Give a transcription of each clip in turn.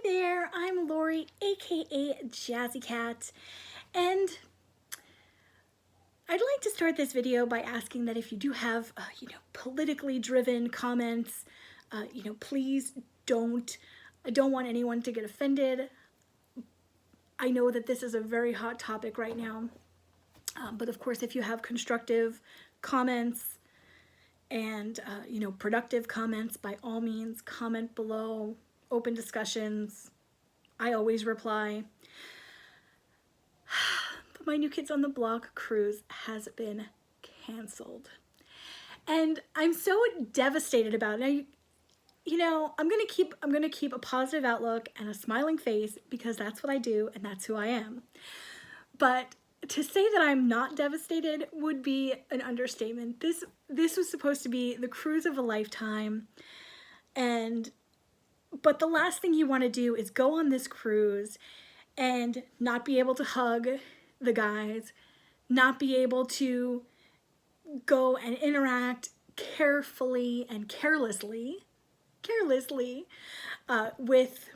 there, I'm Lori, aka Jazzy Cat, and I'd like to start this video by asking that if you do have, politically driven comments, please don't. I don't want anyone to get offended. I know that this is a very hot topic right now, but of course, if you have constructive comments and, productive comments, by all means, comment below. Open discussions. I always reply. But my New Kids on the Block cruise has been canceled. And I'm so devastated about it. Now, I'm gonna keep a positive outlook and a smiling face because that's what I do and that's who I am. But to say that I'm not devastated would be an understatement. This was supposed to be the cruise of a lifetime, but the last thing you want to do is go on this cruise and not be able to hug the guys, not be able to go and interact carefully and carelessly with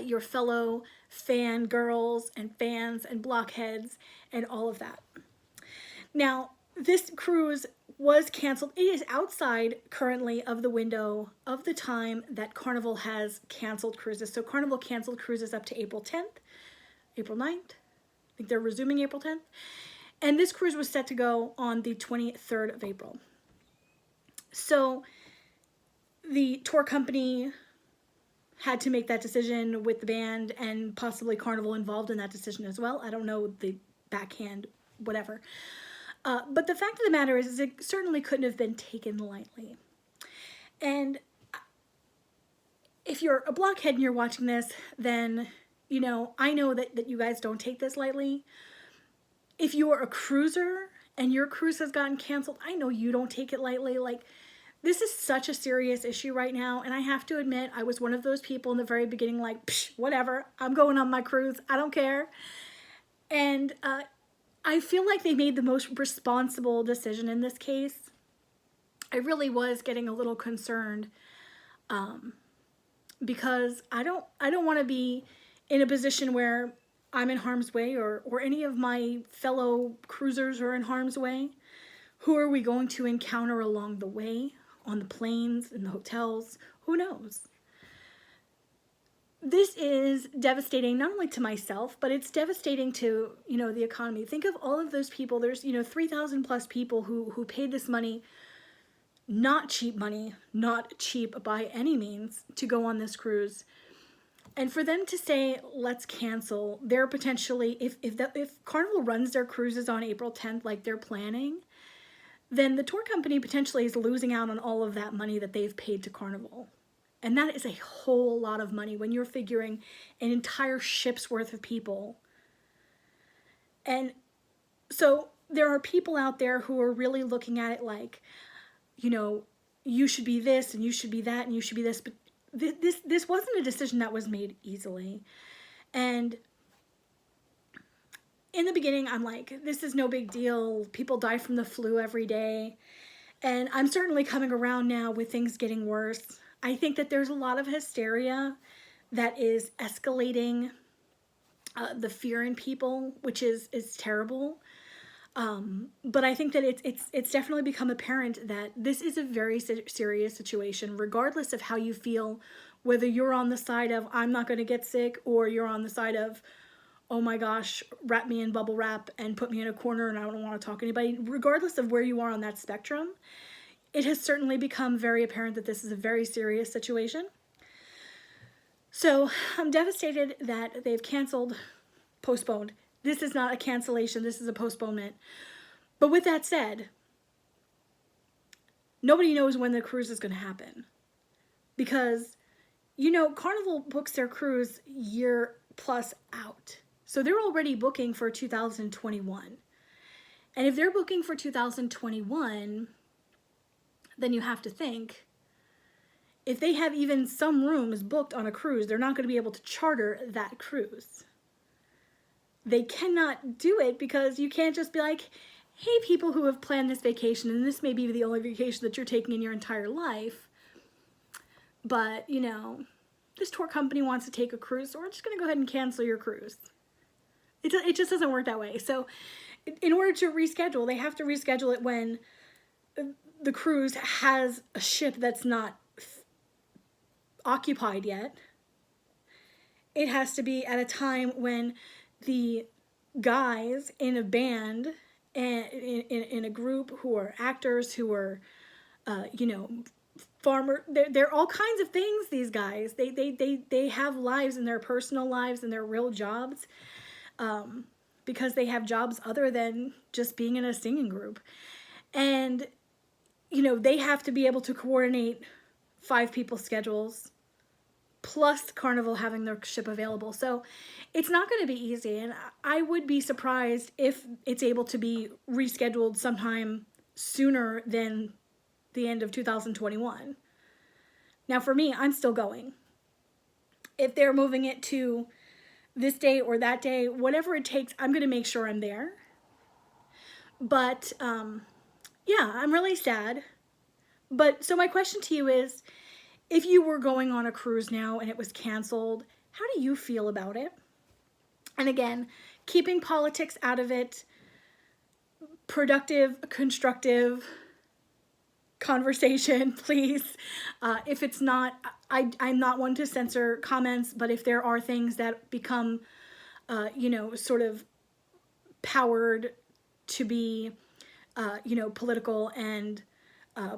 your fellow fangirls and fans and blockheads and all of that. Now, this cruise was canceled. It is outside currently of the window of the time that Carnival has canceled cruises. So Carnival canceled cruises up to April 10th, April 9th. I think they're resuming April 10th. And this cruise was set to go on the 23rd of April. So the tour company had to make that decision with the band and possibly Carnival involved in that decision as well. I don't know the backhand, whatever. But the fact of the matter is it certainly couldn't have been taken lightly. And if you're a blockhead and you're watching this, then, I know that you guys don't take this lightly. If you are a cruiser and your cruise has gotten canceled, I know you don't take it lightly. Like, this is such a serious issue right now. And I have to admit, I was one of those people in the very beginning, like, psh, whatever, I'm going on my cruise. I don't care. And, I feel like they made the most responsible decision in this case. I really was getting a little concerned because I don't want to be in a position where I'm in harm's way or any of my fellow cruisers are in harm's way. Who are we going to encounter along the way, on the planes, in the hotels? Who knows? This is devastating not only to myself, but it's devastating to, the economy. Think of all of those people. There's, 3,000 plus people who paid this money, not cheap money, not cheap by any means, to go on this cruise. And for them to say, let's cancel, they're potentially, if Carnival runs their cruises on April 10th like they're planning, then the tour company potentially is losing out on all of that money that they've paid to Carnival. And that is a whole lot of money when you're figuring an entire ship's worth of people. And so there are people out there who are really looking at it like, you should be this and you should be that and you should be this. But this wasn't a decision that was made easily. And in the beginning, I'm like, this is no big deal. People die from the flu every day. And I'm certainly coming around now with things getting worse. I think that there's a lot of hysteria that is escalating the fear in people, which is terrible. But I think that it's definitely become apparent that this is a very serious situation, regardless of how you feel, whether you're on the side of I'm not going to get sick or you're on the side of, oh my gosh, wrap me in bubble wrap and put me in a corner and I don't want to talk to anybody. Regardless of where you are on that spectrum, it has certainly become very apparent that this is a very serious situation. So I'm devastated that they've canceled Postponed. This is not a cancellation, this is a postponement. But with that said, nobody knows when the cruise is going to happen. Because, Carnival books their cruise year plus out. So they're already booking for 2021. And if they're booking for 2021, then you have to think, if they have even some rooms booked on a cruise, they're not going to be able to charter that cruise. They cannot do it because you can't just be like, hey, people who have planned this vacation, and this may be the only vacation that you're taking in your entire life, but, this tour company wants to take a cruise, so we're just going to go ahead and cancel your cruise. It just doesn't work that way. So in order to reschedule, they have to reschedule it when the cruise has a ship that's not occupied yet. It has to be at a time when the guys in a band and in a group who are actors, who are, you know, farmer, they're all kinds of things, these guys. They have lives, in their personal lives and their real jobs, because they have jobs other than just being in a singing group. And, you know, they have to be able to coordinate 5 people's schedules, plus Carnival having their ship available. So it's not going to be easy. And I would be surprised if it's able to be rescheduled sometime sooner than the end of 2021. Now for me, I'm still going. If they're moving it to this day or that day, whatever it takes, I'm going to make sure I'm there. But yeah, I'm really sad. But so my question to you is, if you were going on a cruise now and it was canceled, how do you feel about it? And again, keeping politics out of it, productive, constructive conversation, please. If it's not, I'm not one to censor comments, but if there are things that become, you know, sort of powered to be, you know, political and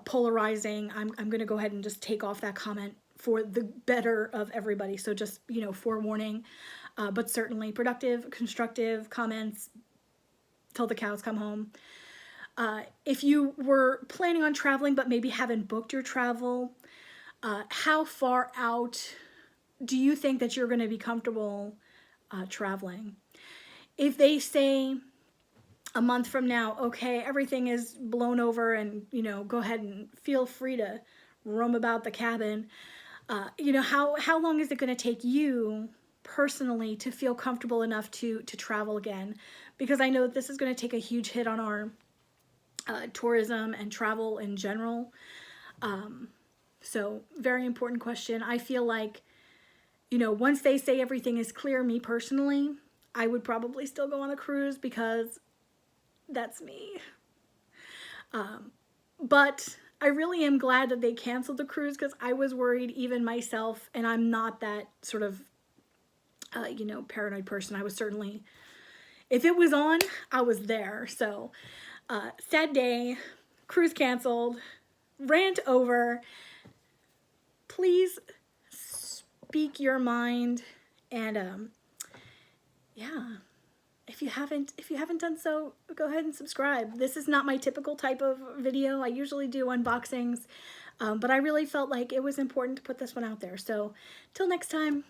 polarizing, I'm going to go ahead and just take off that comment for the better of everybody. So just, you know, forewarning, but certainly productive, constructive comments till the cows come home. If you were planning on traveling but maybe haven't booked your travel, how far out do you think that you're going to be comfortable traveling? If they say a month from now, okay, everything is blown over and, you know, go ahead and feel free to roam about the cabin, you know, how long is it going to take you personally to feel comfortable enough to travel again? Because I know that this is going to take a huge hit on our tourism and travel in general. So very important question. I feel like, you know, once they say everything is clear, me personally, I would probably still go on a cruise because that's me. But I really am glad that they canceled the cruise, because I was worried even myself, and I'm not that sort of, you know, paranoid person. I was certainly, if it was on, I was there. So sad day, cruise canceled, rant over. Please speak your mind, and yeah, if you haven't done so, go ahead and subscribe. This is not my typical type of video. I usually do unboxings, but I really felt like it was important to put this one out there. So till next time.